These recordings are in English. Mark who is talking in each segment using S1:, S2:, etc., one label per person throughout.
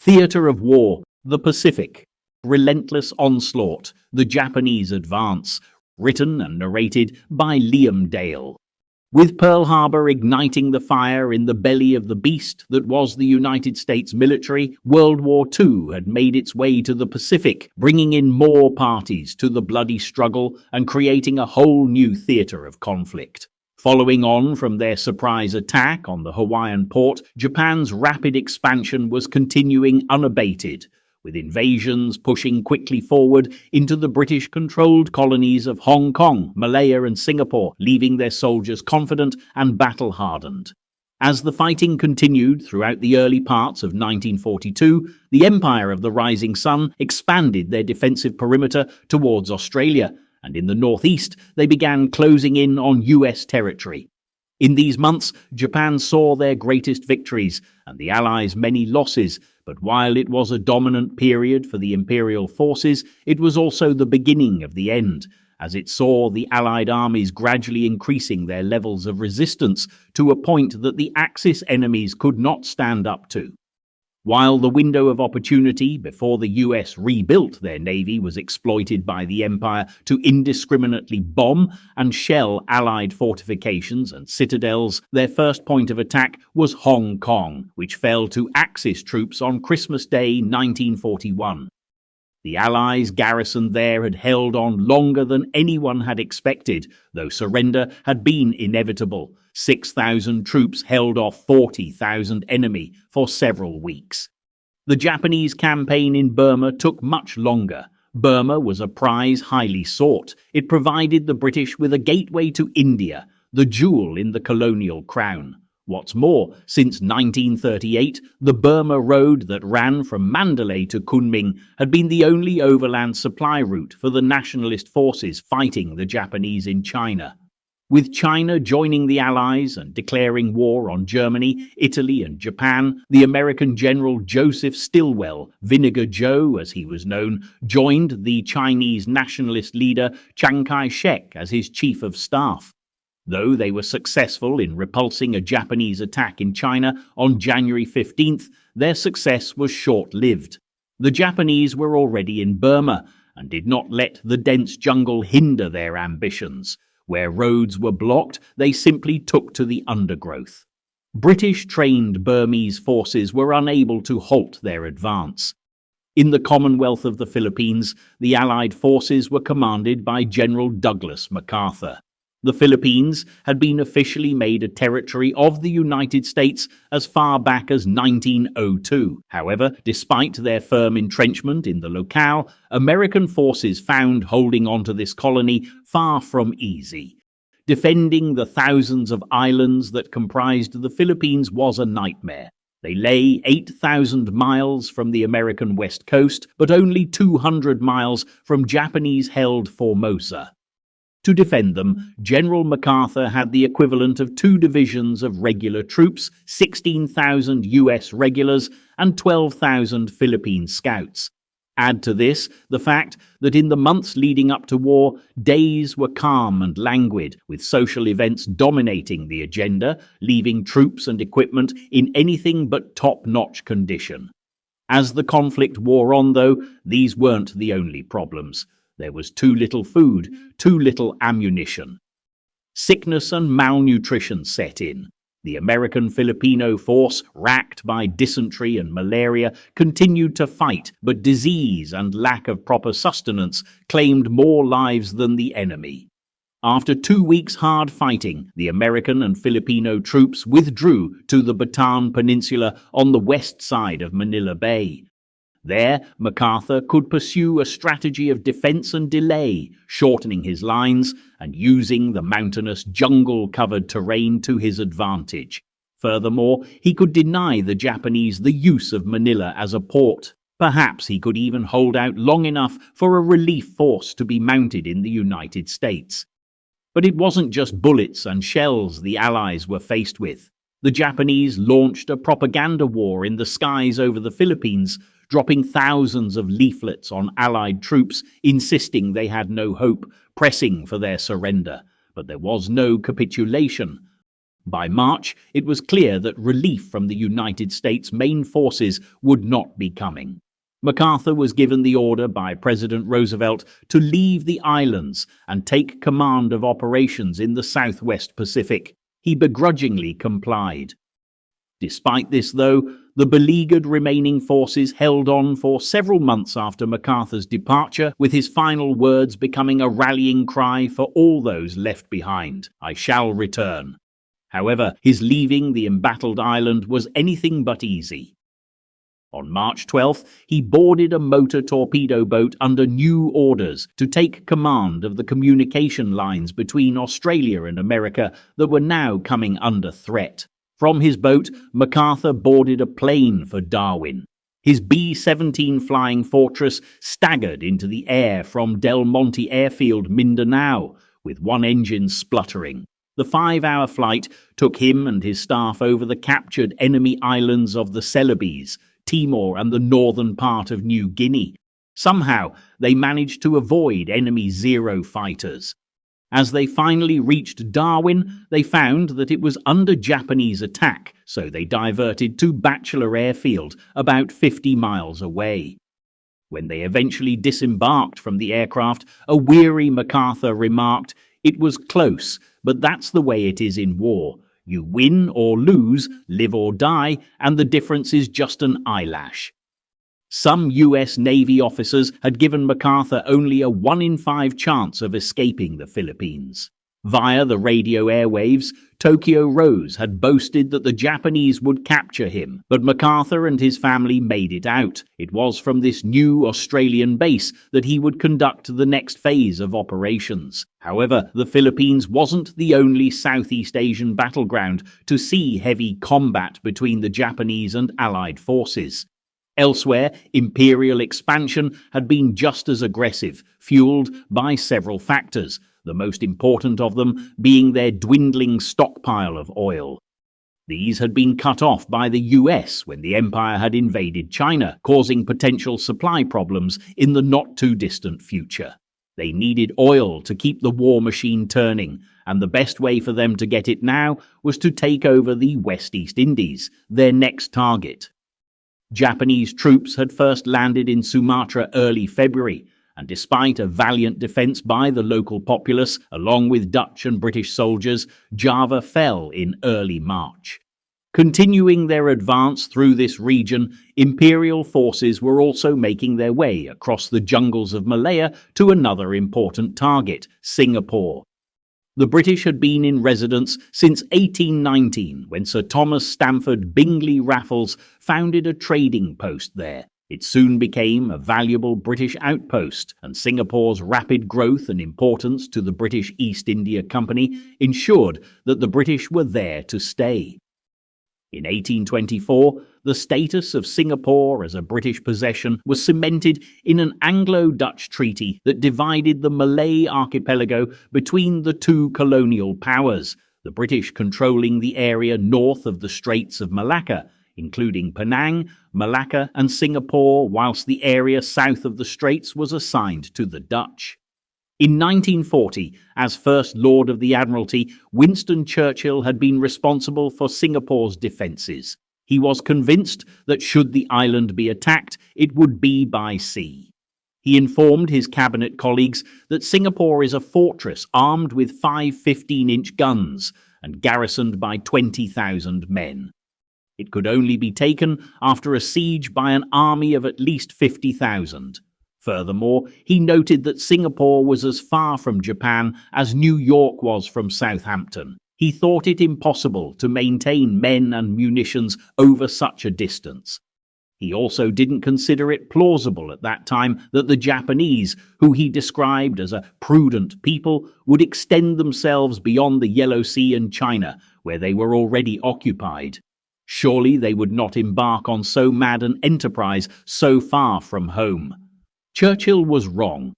S1: Theatre of War, the Pacific. Relentless Onslaught, the Japanese Advance. Written and narrated by Liam Dale. With Pearl Harbour igniting the fire in the belly of the beast that was the United States military, World War II had made its way to the Pacific, bringing in more parties to the bloody struggle and creating a whole new theatre of conflict. Following on from their surprise attack on the Hawaiian port, Japan's rapid expansion was continuing unabated, with invasions pushing quickly forward into the British-controlled colonies of Hong Kong, Malaya and Singapore, leaving their soldiers confident and battle-hardened. As the fighting continued throughout the early parts of 1942, the Empire of the Rising Sun expanded their defensive perimeter towards Australia, and in the northeast they began closing in on US territory. In these months, Japan saw their greatest victories and the Allies' many losses, but while it was a dominant period for the imperial forces, it was also the beginning of the end, as it saw the Allied armies gradually increasing their levels of resistance to a point that the Axis enemies could not stand up to. While the window of opportunity before the US rebuilt their navy was exploited by the Empire to indiscriminately bomb and shell Allied fortifications and citadels, their first point of attack was Hong Kong, which fell to Axis troops on Christmas Day 1941. The Allies garrisoned there had held on longer than anyone had expected, though surrender had been inevitable. 6,000 troops held off 40,000 enemy for several weeks. The Japanese campaign in Burma took much longer. Burma was a prize highly sought. It provided the British with a gateway to India, the jewel in the colonial crown. What's more, since 1938, the Burma Road that ran from Mandalay to Kunming had been the only overland supply route for the nationalist forces fighting the Japanese in China. With China joining the Allies and declaring war on Germany, Italy and Japan, the American General Joseph Stilwell, Vinegar Joe as he was known, joined the Chinese nationalist leader Chiang Kai-shek as his chief of staff. Though they were successful in repulsing a Japanese attack in China on January 15th, their success was short-lived. The Japanese were already in Burma and did not let the dense jungle hinder their ambitions. Where roads were blocked, they simply took to the undergrowth. British-trained Burmese forces were unable to halt their advance. In the Commonwealth of the Philippines, the Allied forces were commanded by General Douglas MacArthur. The Philippines had been officially made a territory of the United States as far back as 1902. However, despite their firm entrenchment in the locale, American forces found holding on to this colony far from easy. Defending the thousands of islands that comprised the Philippines was a nightmare. They lay 8,000 miles from the American west coast, but only 200 miles from Japanese-held Formosa. To defend them, General MacArthur had the equivalent of 2 divisions of regular troops, 16,000 US regulars, and 12,000 Philippine scouts. Add to this the fact that in the months leading up to war, days were calm and languid, with social events dominating the agenda, leaving troops and equipment in anything but top-notch condition. As the conflict wore on, though, these weren't the only problems. There was too little food, too little ammunition. Sickness and malnutrition set in. The American Filipino force, racked by dysentery and malaria, continued to fight, but disease and lack of proper sustenance claimed more lives than the enemy. After 2 weeks' hard fighting, the American and Filipino troops withdrew to the Bataan Peninsula on the west side of Manila Bay. There, MacArthur could pursue a strategy of defense and delay, shortening his lines and using the mountainous, jungle-covered terrain to his advantage. Furthermore, he could deny the Japanese the use of Manila as a port. Perhaps he could even hold out long enough for a relief force to be mounted in the United States. But it wasn't just bullets and shells the Allies were faced with. The Japanese launched a propaganda war in the skies over the Philippines, dropping thousands of leaflets on Allied troops, insisting they had no hope, pressing for their surrender. But there was no capitulation. By March, it was clear that relief from the United States main forces would not be coming. MacArthur was given the order by President Roosevelt to leave the islands and take command of operations in the Southwest Pacific. He begrudgingly complied. Despite this, though, the beleaguered remaining forces held on for several months after MacArthur's departure, with his final words becoming a rallying cry for all those left behind: "I shall return." However, his leaving the embattled island was anything but easy. On March 12th, he boarded a motor torpedo boat under new orders to take command of the communication lines between Australia and America that were now coming under threat. From his boat, MacArthur boarded a plane for Darwin. His B-17 Flying Fortress staggered into the air from Del Monte Airfield, Mindanao, with one engine spluttering. The 5-hour flight took him and his staff over the captured enemy islands of the Celebes, Timor and the northern part of New Guinea. Somehow, they managed to avoid enemy Zero fighters. As they finally reached Darwin, they found that it was under Japanese attack, so they diverted to Batchelor Airfield, about 50 miles away. When they eventually disembarked from the aircraft, a weary MacArthur remarked, "It was close, but that's the way it is in war. You win or lose, live or die, and the difference is just an eyelash." Some US Navy officers had given MacArthur only a 1 in 5 chance of escaping the Philippines. Via the radio airwaves, Tokyo Rose had boasted that the Japanese would capture him, but MacArthur and his family made it out. It was from this new Australian base that he would conduct the next phase of operations. However, the Philippines wasn't the only Southeast Asian battleground to see heavy combat between the Japanese and Allied forces. Elsewhere, imperial expansion had been just as aggressive, fueled by several factors, the most important of them being their dwindling stockpile of oil. These had been cut off by the US when the empire had invaded China, causing potential supply problems in the not-too-distant future. They needed oil to keep the war machine turning, and the best way for them to get it now was to take over the West East Indies, their next target. Japanese troops had first landed in Sumatra early February, and despite a valiant defense by the local populace, along with Dutch and British soldiers, Java fell in early March. Continuing their advance through this region, imperial forces were also making their way across the jungles of Malaya to another important target, Singapore. The British had been in residence since 1819, when Sir Thomas Stamford Bingley Raffles founded a trading post there. It soon became a valuable British outpost, and Singapore's rapid growth and importance to the British East India Company ensured that the British were there to stay. In 1824, the status of Singapore as a British possession was cemented in an Anglo-Dutch treaty that divided the Malay archipelago between the two colonial powers, the British controlling the area north of the Straits of Malacca, including Penang, Malacca and Singapore, whilst the area south of the Straits was assigned to the Dutch. In 1940, as First Lord of the Admiralty, Winston Churchill had been responsible for Singapore's defences. He was convinced that should the island be attacked, it would be by sea. He informed his cabinet colleagues that Singapore is a fortress armed with 5 15-inch guns and garrisoned by 20,000 men. It could only be taken after a siege by an army of at least 50,000. Furthermore, he noted that Singapore was as far from Japan as New York was from Southampton. He thought it impossible to maintain men and munitions over such a distance. He also didn't consider it plausible at that time that the Japanese, who he described as a prudent people, would extend themselves beyond the Yellow Sea and China, where they were already occupied. Surely they would not embark on so mad an enterprise so far from home. Churchill was wrong.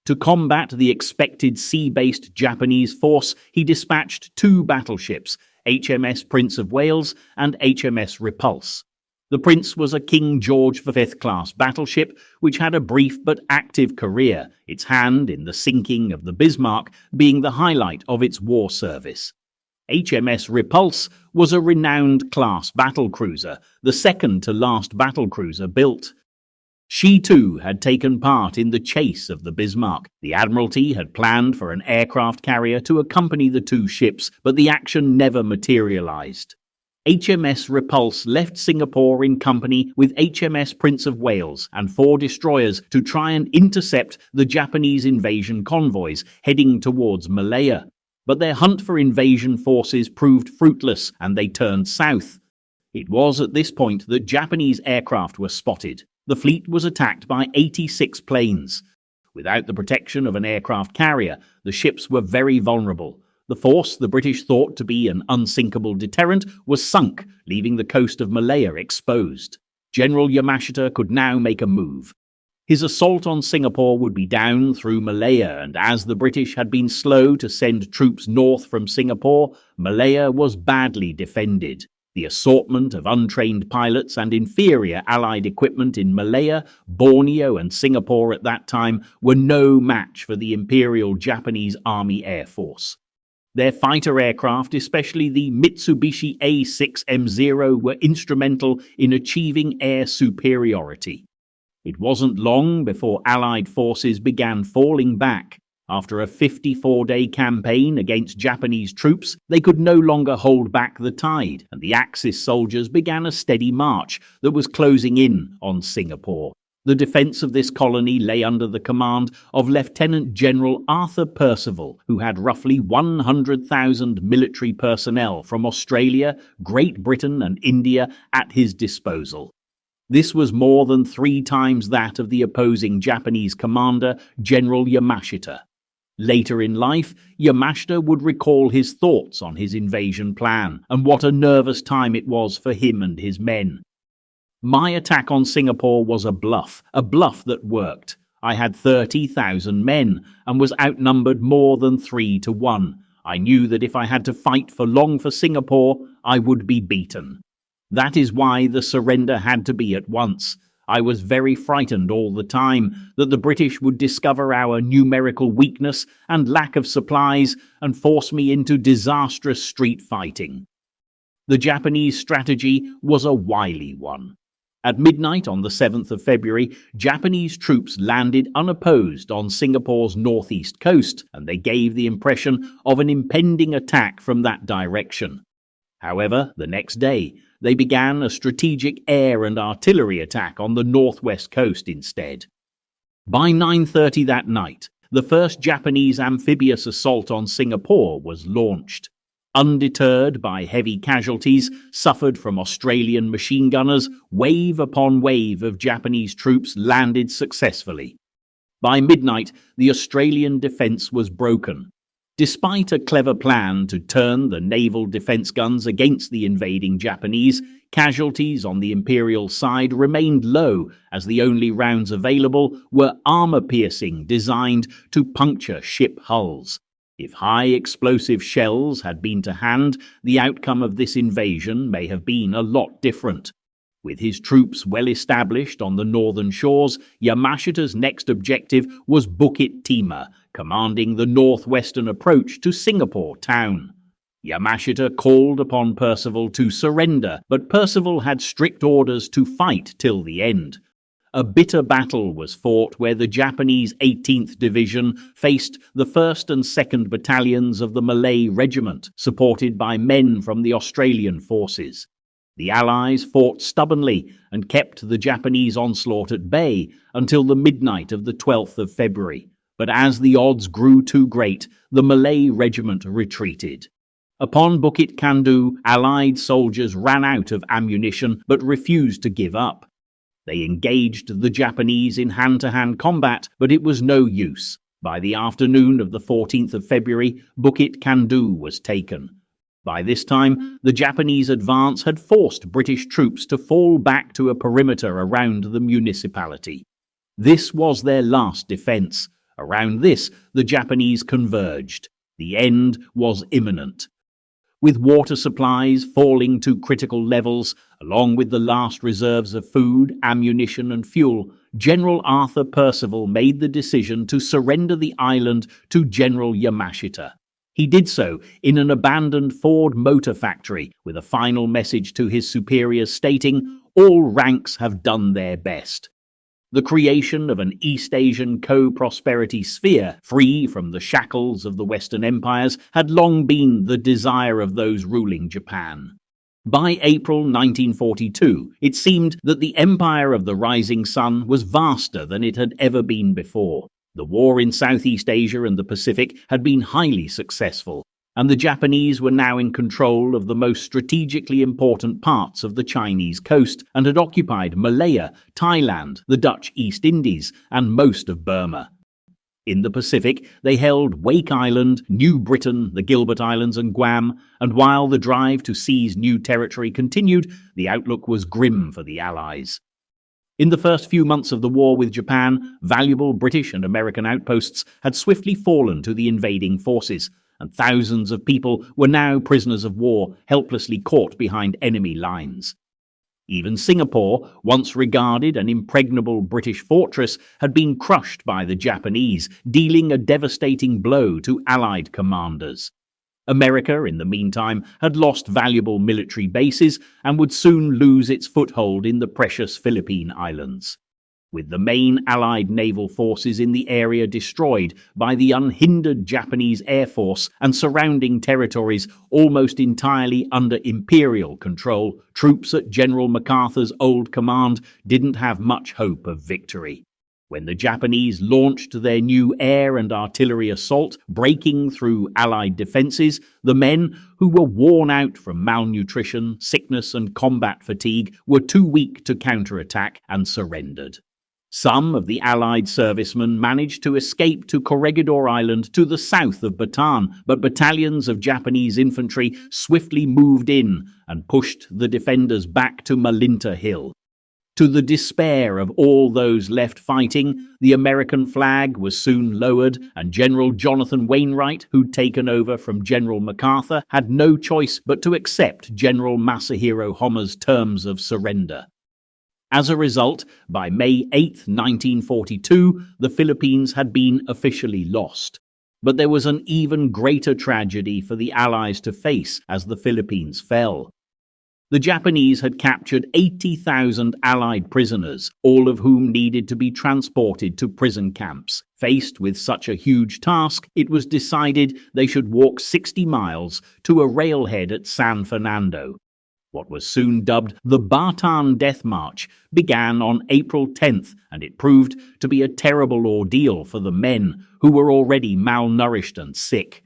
S1: To combat the expected sea-based Japanese force, he dispatched 2 battleships, HMS Prince of Wales and HMS Repulse. The Prince was a King George V-class battleship which had a brief but active career, its hand in the sinking of the Bismarck being the highlight of its war service. HMS Repulse was a renowned class battlecruiser, the second to last battlecruiser built. She too had taken part in the chase of the Bismarck. The Admiralty had planned for an aircraft carrier to accompany the two ships, but the action never materialized. HMS Repulse left Singapore in company with HMS Prince of Wales and 4 destroyers to try and intercept the Japanese invasion convoys heading towards Malaya. But their hunt for invasion forces proved fruitless and they turned south. It was at this point that Japanese aircraft were spotted. The fleet was attacked by 86 planes. Without the protection of an aircraft carrier, the ships were very vulnerable. The force the British thought to be an unsinkable deterrent was sunk, leaving the coast of Malaya exposed. General Yamashita could now make a move. His assault on Singapore would be down through Malaya, and as the British had been slow to send troops north from Singapore, Malaya was badly defended. The assortment of untrained pilots and inferior Allied equipment in Malaya, Borneo and Singapore at that time were no match for the Imperial Japanese Army Air Force. Their fighter aircraft, especially the Mitsubishi A6M0, were instrumental in achieving air superiority. It wasn't long before Allied forces began falling back. After a 54-day campaign against Japanese troops, they could no longer hold back the tide, and the Axis soldiers began a steady march that was closing in on Singapore. The defence of this colony lay under the command of Lieutenant General Arthur Percival, who had roughly 100,000 military personnel from Australia, Great Britain and India at his disposal. This was more than 3 times that of the opposing Japanese commander, General Yamashita. Later in life, Yamashita would recall his thoughts on his invasion plan and what a nervous time it was for him and his men. My attack on Singapore was a bluff that worked. I had 30,000 men and was outnumbered more than 3 to 1. I knew that if I had to fight for long for Singapore, I would be beaten. That is why the surrender had to be at once. I was very frightened all the time that the British would discover our numerical weakness and lack of supplies and force me into disastrous street fighting. The Japanese strategy was a wily one. At midnight on the 7th of February, Japanese troops landed unopposed on Singapore's northeast coast, and they gave the impression of an impending attack from that direction. However, the next day, they began a strategic air and artillery attack on the northwest coast instead. By 9:30 that night, the first Japanese amphibious assault on Singapore was launched. Undeterred by heavy casualties suffered from Australian machine gunners, wave upon wave of Japanese troops landed successfully. By midnight, the Australian defence was broken. Despite a clever plan to turn the naval defence guns against the invading Japanese, casualties on the Imperial side remained low as the only rounds available were armour-piercing designed to puncture ship hulls. If high explosive shells had been to hand, the outcome of this invasion may have been a lot different. With his troops well established on the northern shores, Yamashita's next objective was Bukit Timah, commanding the northwestern approach to Singapore town. Yamashita called upon Percival to surrender, but Percival had strict orders to fight till the end. A bitter battle was fought where the Japanese 18th Division faced the 1st and 2nd Battalions of the Malay Regiment, supported by men from the Australian forces. The Allies fought stubbornly and kept the Japanese onslaught at bay until the midnight of the 12th of February. But as the odds grew too great, the Malay Regiment retreated. Upon Bukit Kandu, Allied soldiers ran out of ammunition but refused to give up. They engaged the Japanese in hand-to-hand combat, but it was no use. By the afternoon of the 14th of February, Bukit Kandu was taken. By this time, the Japanese advance had forced British troops to fall back to a perimeter around the municipality. This was their last defence. Around this, the Japanese converged. The end was imminent. With water supplies falling to critical levels, along with the last reserves of food, ammunition and fuel, General Arthur Percival made the decision to surrender the island to General Yamashita. He did so in an abandoned Ford motor factory with a final message to his superiors stating, "All ranks have done their best." The creation of an East Asian co-prosperity sphere, free from the shackles of the Western empires, had long been the desire of those ruling Japan. By April 1942, it seemed that the empire of the rising sun was vaster than it had ever been before. The war in Southeast Asia and the Pacific had been highly successful, and the Japanese were now in control of the most strategically important parts of the Chinese coast and had occupied Malaya, Thailand, the Dutch East Indies, and most of Burma. In the Pacific, they held Wake Island, New Britain, the Gilbert Islands, and Guam, and while the drive to seize new territory continued, the outlook was grim for the Allies. In the first few months of the war with Japan, valuable British and American outposts had swiftly fallen to the invading forces, and thousands of people were now prisoners of war, helplessly caught behind enemy lines. Even Singapore, once regarded an impregnable British fortress, had been crushed by the Japanese, dealing a devastating blow to Allied commanders. America, in the meantime, had lost valuable military bases and would soon lose its foothold in the precious Philippine Islands. With the main Allied naval forces in the area destroyed by the unhindered Japanese Air Force and surrounding territories almost entirely under imperial control, troops at General MacArthur's old command didn't have much hope of victory. When the Japanese launched their new air and artillery assault, breaking through Allied defenses, the men, who were worn out from malnutrition, sickness, and combat fatigue, were too weak to counterattack and surrendered. Some of the Allied servicemen managed to escape to Corregidor Island to the south of Bataan, but battalions of Japanese infantry swiftly moved in and pushed the defenders back to Malinta Hill. To the despair of all those left fighting, the American flag was soon lowered, and General Jonathan Wainwright, who'd taken over from General MacArthur, had no choice but to accept General Masahiro Homa's terms of surrender. As a result, by May 8, 1942, the Philippines had been officially lost. But there was an even greater tragedy for the Allies to face as the Philippines fell. The Japanese had captured 80,000 Allied prisoners, all of whom needed to be transported to prison camps. Faced with such a huge task, it was decided they should walk 60 miles to a railhead at San Fernando. What was soon dubbed the Bataan Death March began on April 10th, and it proved to be a terrible ordeal for the men, who were already malnourished and sick.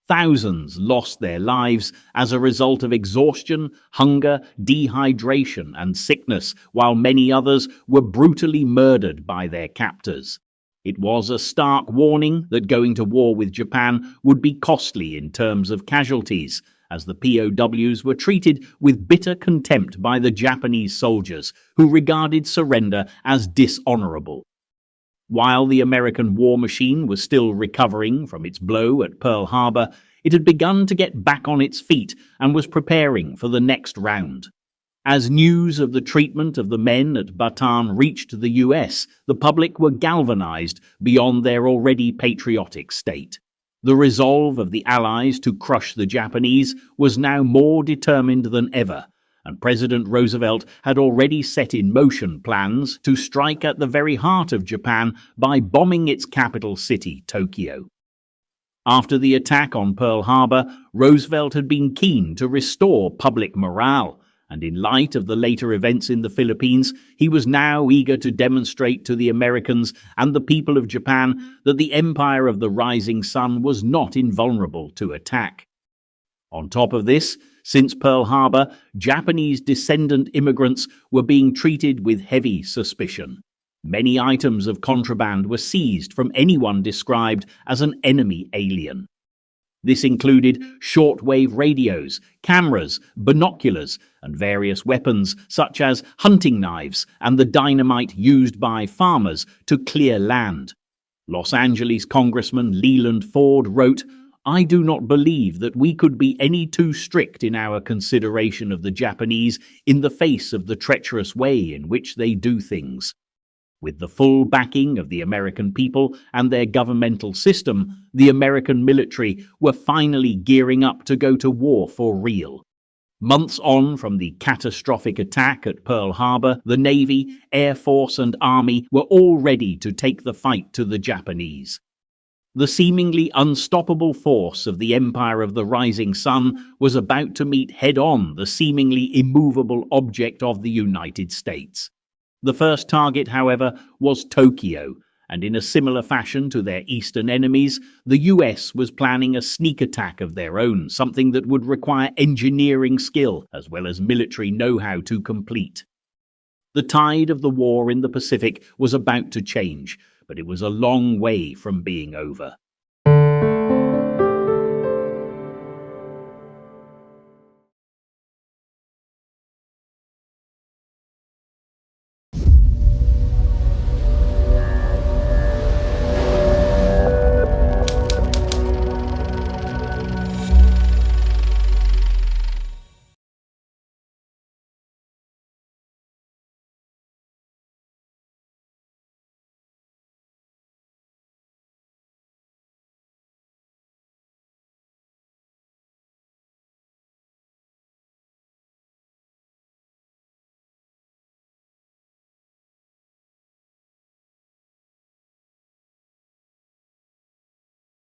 S1: Thousands lost their lives as a result of exhaustion, hunger, dehydration, and sickness, while many others were brutally murdered by their captors. It was a stark warning that going to war with Japan would be costly in terms of casualties, as the POWs were treated with bitter contempt by the Japanese soldiers, who regarded surrender as dishonorable. While the American war machine was still recovering from its blow at Pearl Harbour, it had begun to get back on its feet and was preparing for the next round. As news of the treatment of the men at Bataan reached the US, the public were galvanized beyond their already patriotic state. The resolve of the Allies to crush the Japanese was now more determined than ever, and President Roosevelt had already set in motion plans to strike at the very heart of Japan by bombing its capital city, Tokyo. After the attack on Pearl Harbour, Roosevelt had been keen to restore public morale, and in light of the later events in the Philippines, he was now eager to demonstrate to the Americans and the people of Japan that the empire of the rising sun was not invulnerable to attack. On top of this, since Pearl Harbour, Japanese descendant immigrants were being treated with heavy suspicion. Many items of contraband were seized from anyone described as an enemy alien. This included shortwave radios, cameras, binoculars, and various weapons such as hunting knives and the dynamite used by farmers to clear land. Los Angeles Congressman Leland Ford wrote, "I do not believe that we could be any too strict in our consideration of the Japanese in the face of the treacherous way in which they do things." With the full backing of the American people and their governmental system, the American military were finally gearing up to go to war for real. Months on from the catastrophic attack at Pearl Harbour, the Navy, Air Force and Army were all ready to take the fight to the Japanese. The seemingly unstoppable force of the Empire of the Rising Sun was about to meet head-on the seemingly immovable object of the United States. The first target, however, was Tokyo, and in a similar fashion to their eastern enemies, the US was planning a sneak attack of their own, something that would require engineering skill as well as military know-how to complete. The tide of the war in the Pacific was about to change, but it was a long way from being over.